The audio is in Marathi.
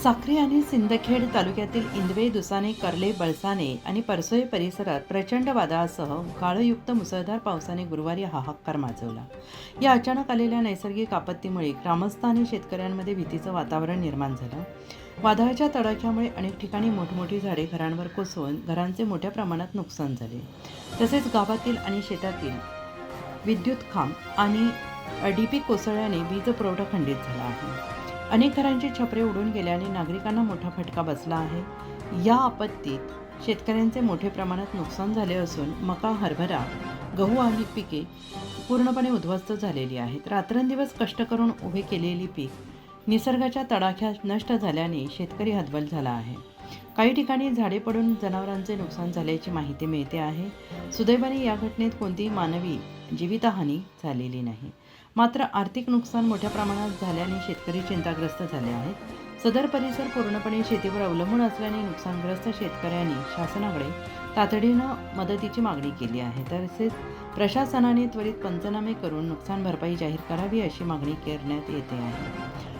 साक्री आणि सिंदखेड तालुक्यातील इंदवे, दुसाने, कर्ले, बळसाने आणि परसोई परिसरात प्रचंड वादळासह गाळयुक्त मुसळधार पावसाने गुरुवारी हाहाकार माजवला. या अचानक आलेल्या नैसर्गिक आपत्तीमुळे ग्रामस्थ आणि शेतकऱ्यांमध्ये भीतीचं वातावरण निर्माण झालं. वादळाच्या तडाख्यामुळे अनेक ठिकाणी मोठमोठी झाडे घरांवर कोसळून घरांचे मोठ्या प्रमाणात नुकसान झाले. तसेच गावातील आणि शेतातील विद्युत खांब आणि डीपी कोसळल्याने वीज पुरवठा खंडित झाला आहे. अनेक घरांची छपरे उडून गेल्याने नागरिकांना मोठा फटका बसला आहे. या आपत्तीत शेतकऱ्यांचे मोठ्या प्रमाणात नुकसान झाले असून मका, हरभरा, गहू आणि पिके पूर्णपणे उद्ध्वस्त झालेली आहेत. रात्रंदिवस कष्ट करून उभे केलेली पीक निसर्गाच्या तडाख्यात नष्ट झाल्याने शेतकरी हतबल झाला आहे. काही ठिकाणी झाडे पडून जनावरांचे नुकसान झाल्याची माहिती मिळते आहे. सुदैवाने या घटनेत कोणतीही मानवी जीवितहानी झालेली नाही. मात्र आर्थिक नुकसान मोठ्या प्रमाणात झाल्याने शेतकरी चिंताग्रस्त झाले आहेत. सदर परिसर पूर्णपणे शेतीवर अवलंबून असल्याने नुकसानग्रस्त शेतकऱ्यांनी शासनाकडे तातडीनं मदतीची मागणी केली आहे. तसेच प्रशासनाने त्वरित पंचनामे करून नुकसान भरपाई जाहीर करावी अशी मागणी करण्यात येते आहे.